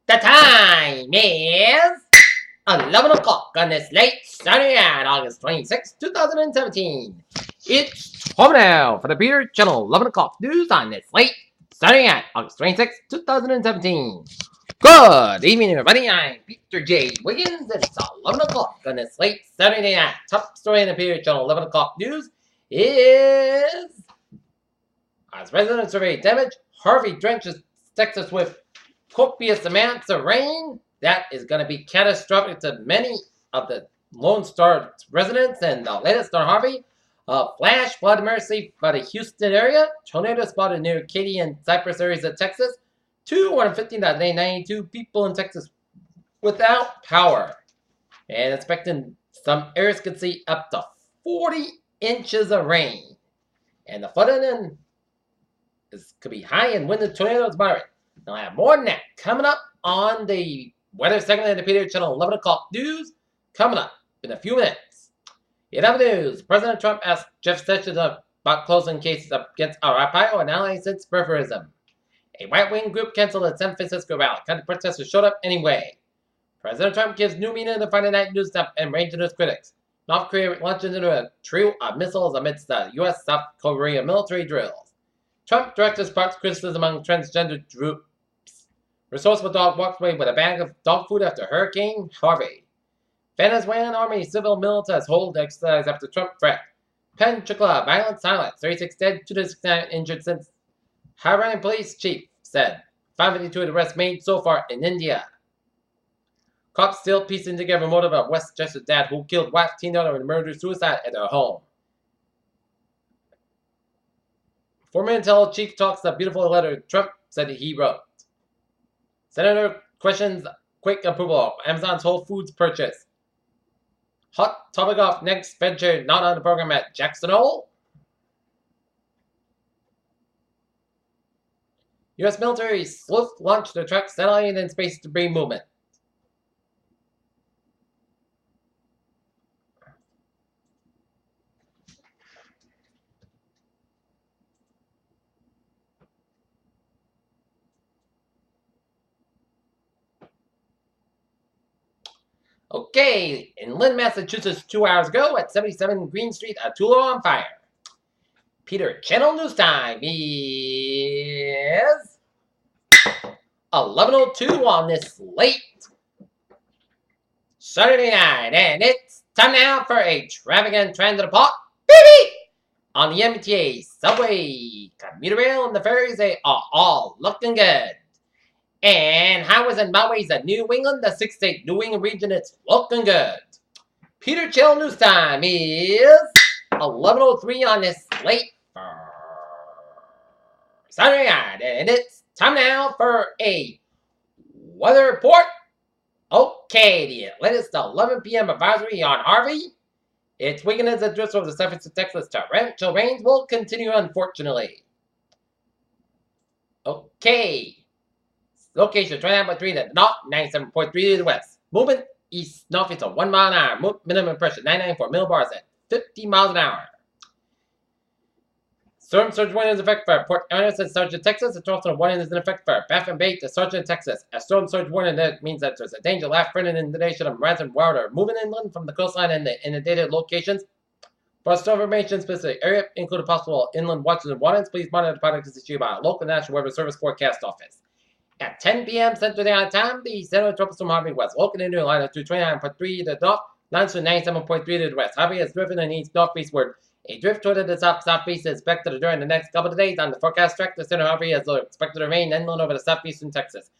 The time is 11 o'clock on this late Saturday night, August 26, 2017. It's time now for the Peter Channel 11 o'clock news on this late Saturday night, August 26, 2017. Good evening, everybody. I'm Peter J. Wiggins, and it's 11 o'clock on this late Saturday night. Top story in the Peter Channel 11 o'clock news is as resident survey damage, Harvey drenches Texas with copious amounts of rain. That is going to be catastrophic to many of the Lone Star residents and the latest Storm Harvey. Flash flood emergency by the Houston area. Tornado spotted near Katy and Cypress areas of Texas. 215,992 people in Texas without power. And expecting some areas could see up to 40 inches of rain. And the flooding could be high and wind and tornadoes moderate. Now I have more than that coming up on the weather segment of the Peter Channel 11 o'clock news coming up in a few minutes. In other news, President Trump asked Jeff Sessions about closing cases against Arapaho and allies since birtherism. A right-wing group canceled its San Francisco rally. County protesters showed up anyway. President Trump gives new meaning to Friday night news stuff and ranges his critics. North Korea launches into a trio of missiles amidst the U.S. South Korea military drills. Trump director sparks criticism among transgender groups. Resourceful dog walks away with a bag of dog food after Hurricane Harvey. Venezuelan Army civil militants hold exercise after Trump threat. Pensacola, violent silence. 36 dead, 269 injured since Haryana police chief said. 552 arrests made so far in India. Cops still piecing together motive of Westchester dad who killed wife, teen daughter, and murder-suicide at their home. Former Intel chief talks a beautiful letter Trump said he wrote. Senator questions quick approval of Amazon's Whole Foods purchase. Hot topic of next venture not on the program at Jackson Hole. U.S. military sleuth launched to track satellite and space debris movement. Okay, in Lynn, Massachusetts, 2 hours ago at 77 Green Street, a Tulo on fire. Peter Channel News Time is 11:02 on this late Saturday night, and it's time now for a traffic and transit report. Beep! On the MTA, subway, commuter rail, and the ferries, they are all looking good. And highways and byways of New England, the 6-state New England region, it's looking good. Peter Channel News Time is 11:03 on this late Saturday night, and it's time now for a weather report. Okay, the latest 11 p.m. advisory on Harvey. It's weakening as it drifts over the surface of Texas. Torrential rains will continue, unfortunately. Okay. Location 29.3 to the north, 97.3 to the west. Movement east-northeast at 1 mile an hour. Minimum pressure 994 millibars at 50 miles an hour. Storm surge warning is in effect for Port Aransas and Sargent, Texas. A tornado warning is in effect for Baffin Bay to Sargent, Texas. A storm surge warning that means that there's a danger of left-footed inundation of rain and water moving inland from the coastline and the inundated locations. For storm information specific area, including possible inland watches and warnings, please monitor the product is issued by a local National Weather Service forecast office. At 10 p.m. Central Daylight Time, the center of Tropical Storm Harvey was located into a line of 29.3 to the north, lines to 97.3 to the west. Harvey has driven and east northeastward. A drift toward the southeast is expected during the next couple of days. On the forecast track, the center of Harvey is expected to rain inland over the southeastern Texas.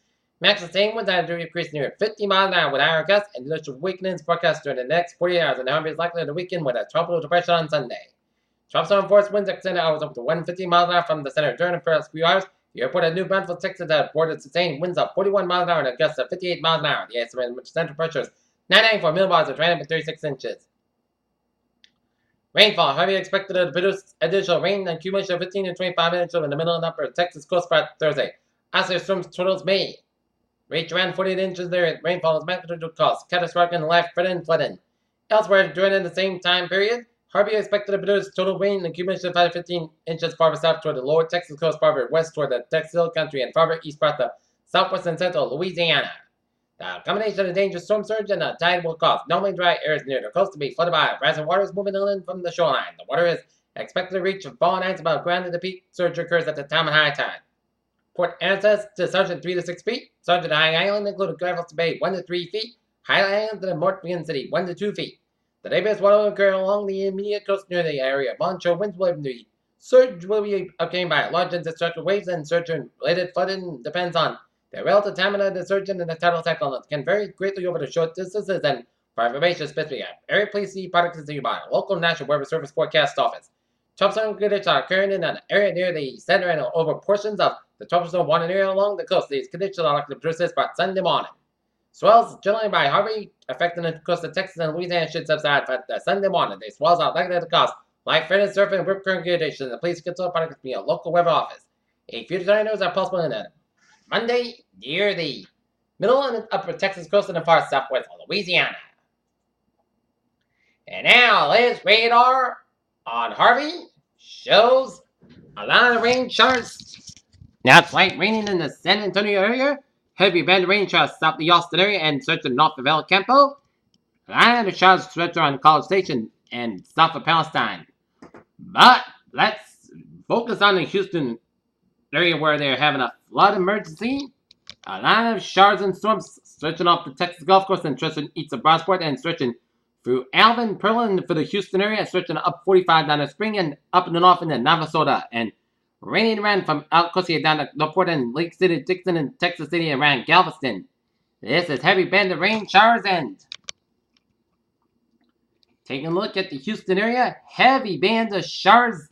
Max sustained winds are to increase near 50 miles an hour with higher gusts and initial weakenings forecast during the next 48 hours. And Harvey is likely to weaken with a tropical depression on Sunday. Tropical storm force winds extend hours up to 150 miles an hour from the center during the first few hours. The airport at New Braunfels, Texas, has reported sustained winds of 41 miles an hour and a gust of 58 miles an hour. The estimated central pressure is 994 millibars or 336 inches. Rainfall. Harvey expected to produce additional rain and accumulation of 15 to 25 inches in the middle and upper Texas coast by Thursday. Isolated storms totals may reach around 48 inches there. Rainfall is magnitude to cause catastrophic and life-threatening flooding. Elsewhere, during the same time period, Harvey expected to produce total rain and accumulation of 5 to 15 inches farther south toward the lower Texas coast, farther west toward the Texas Hill Country, and farther east part of the southwest and central Louisiana. The combination of the dangerous storm surge and the tide will cause normally dry areas near the coast to be flooded by rising waters moving inland from the shoreline. The water is expected to reach falling heights above ground, and the peak surge occurs at the time of high tide. Port access to Sergeant 3 to 6 feet. Sergeant High Island including Gravel's Bay 1 to 3 feet. High Island and Mortvian City 1 to 2 feet. The deepest water will occur along the immediate coast near the area. Onshore winds will be surge will be obtained by large and destructive waves, and surge and related flooding depends on the relative time of the surge and the tidal cycle. It can vary greatly over the short distances, and for information specific area, please see products by local National Weather Service Forecast Office. Tropical conditions are occurring in an area near the center and over portions of the tropical storm warning area along the coast. These conditions are likely to persist by Sunday morning. Swells generally by Harvey affecting the coast of Texas and Louisiana should subside by Sunday morning. The swells are likely to cause light threatening surfing and rip current conditions. The police consult products from your local weather office. A few tornadoes are possible in Monday near the middle and upper Texas coast and the far southwest of Louisiana. And now, latest radar on Harvey shows a lot of rain showers. Now it's light raining in the San Antonio area. Heavy band rain showers south of the Austin area and stretching north of El Campo. A lot of showers stretch around College Station and south of Palestine. But let's focus on the Houston area where they're having a flood emergency. A lot of showers and storms stretching off the Texas Gulf Coast and stretching east of Broadsport and stretching through Alvin, Pearland for the Houston area, stretching up 45 down to Spring and up in the north into Navasota, and raining around from Alcocia down to Newport and Lake City, Dixon, and Texas City around Galveston. This is heavy band of rain showers, and taking a look at the Houston area, heavy bands of showers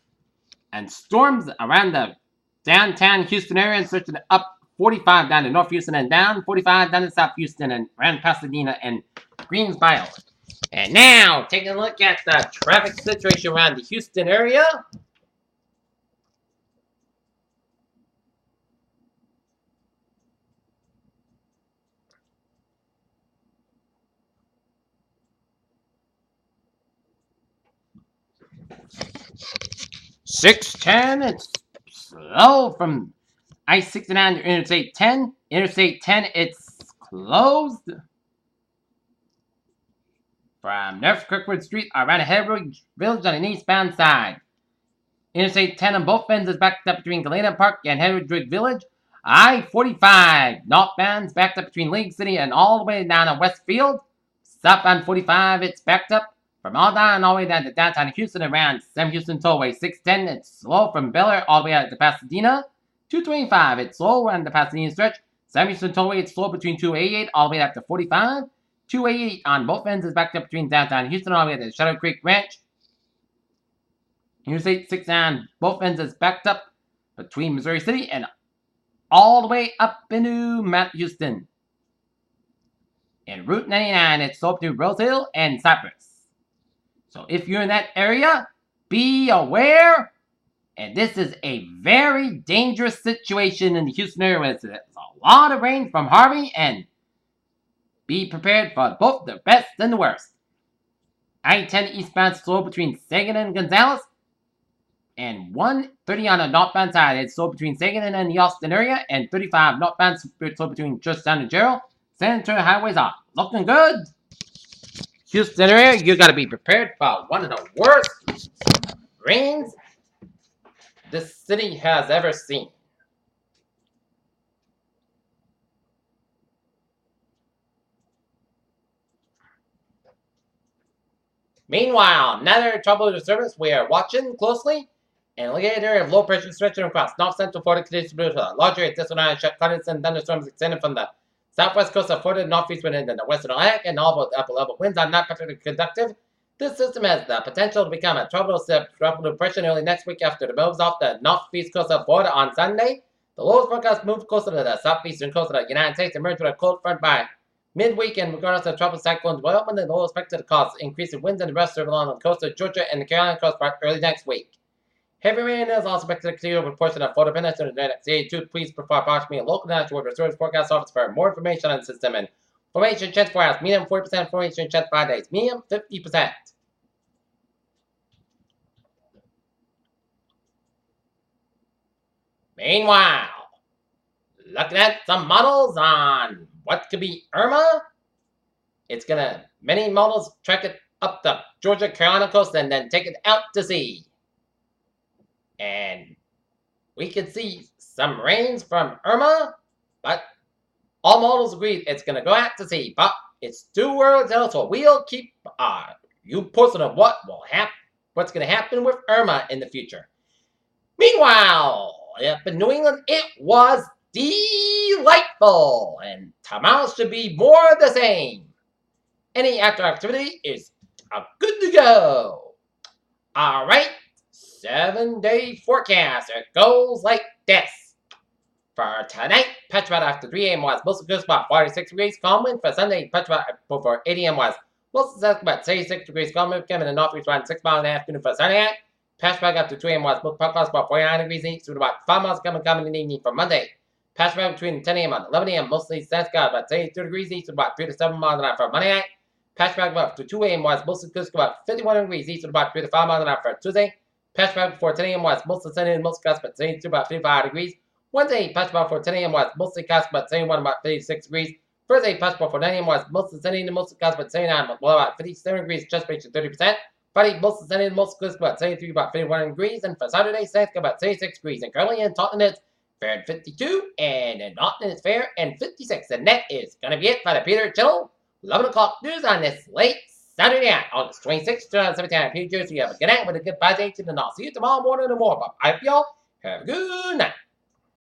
and storms around the downtown Houston area, and stretching up 45 down to North Houston and down 45 down to South Houston and around Pasadena and Greensboro. And now, taking a look at the traffic situation around the Houston area. .610, it's slow from I-69 to Interstate 10. Interstate 10, it's closed from North Kirkwood Street around Hedgerow Village on the eastbound side. Interstate 10 on both ends is backed up between Galena Park and Hedgerow Village. I-45 northbound is backed up between League City and all the way down to Westfield. Southbound 45, it's backed up from all the way down to downtown Houston around Sam Houston Tollway. 610, it's slow from Bel Air all the way out to Pasadena. 225, it's slow around the Pasadena stretch. Sam Houston Tollway, it's slow between 288 all the way up to 45. 288 on both ends is backed up between downtown Houston all the way to Shadow Creek Ranch. Interstate 6 on both ends is backed up between Missouri City and all the way up into Mount Houston. And Route 99, it's slow to Rose Hill and Cypress. So if you're in that area, be aware. And this is a very dangerous situation in the Houston area. There's a lot of rain from Harvey, and be prepared for both the best and the worst. I-10 eastbound slow between Sagan and Gonzales, and 130 on the northbound side. It's slow between Sagan and the Austin area, and 35 northbound slow between Georgetown and Gerald. San Antonio highways are looking good. Houston area, you got to be prepared for one of the worst rains this city has ever seen. Meanwhile, another tropical disturbance we are watching closely. An elongated area of low pressure stretching across north central Florida continues to produce a large area of disorganized shutdowns and thunderstorms extending from the southwest coast of Florida, northeast wind into the western Atlantic, and all but the upper level winds are not particularly conductive. This system has the potential to become a tropical depression early next week after it moves off the northeast coast of Florida on Sunday. The lowest forecast moves closer to the southeastern coast of the United States, emerged with a cold front by midweek, and regardless of tropical cyclones development, the low expected to cause increasing winds and the rest of along the coast of Georgia and the Carolina coast part early next week. Heavy rain is also expected to clear over a portion of Florida Peninsula in the next day. Please prefer approximately a local National Weather Service forecast office for more information on the system. And formation chance for hours, medium 40%, formation chance 5 days, medium 50%. Meanwhile, looking at some models on what could be Irma. It's gonna, many models trek it up the Georgia Carolina coast and then take it out to sea. And we could see some rains from Irma, but all models agree it's gonna go out to sea. But it's too early to tell, so we'll keep you posted on what's gonna happen with Irma in the future. Meanwhile, up in New England, it was delightful, and tomorrow should be more of the same. Any outdoor activity is good to go. All right, 7-day forecast. It goes like this. For tonight, Petrobras after 3 a.m. was mostly good, about 46 degrees, calm wind. For Sunday, Petrobras before 8 a.m. was mostly south, about 36 degrees, calm wind, coming in the northeast around 6 miles in the afternoon. For Sunday night, Petrobras after 2 a.m. was mostly cloudy, about 49 degrees east, with about 5 miles coming in the evening. For Monday, Petrobras between 10 a.m. and 11 a.m. mostly south, about 32 degrees east, with about 3 to 7 miles an hour. For Monday night, Petrobras after 2 a.m. was mostly good, about 51 degrees east, with about 3 to 5 miles an hour. For Tuesday, Petrobras before 10 a.m. was mostly sunny and mostly cloudy, but 72 about 55 degrees. Wednesday, Petrobras before 10 a.m. was mostly cloudy, but 71 about 56 degrees. Thursday, Petrobras before 9 a.m. was mostly sunny and mostly cloudy, but 79 about 57 degrees, just reaching 30%. Friday, mostly sunny and mostly cloudy, about 73 about 51 degrees. And for Saturday, Saturday about 76 degrees. And currently in Taunton, it's fair and 52, and in Naughton, it's fair and 56. And that is going to be it for the Peter Channel 11 o'clock news on this late Saturday night, August 26, 2017. Peter, so you have a good night with a good 5 days, and I'll see you tomorrow morning and more. But I hope y'all have a good night.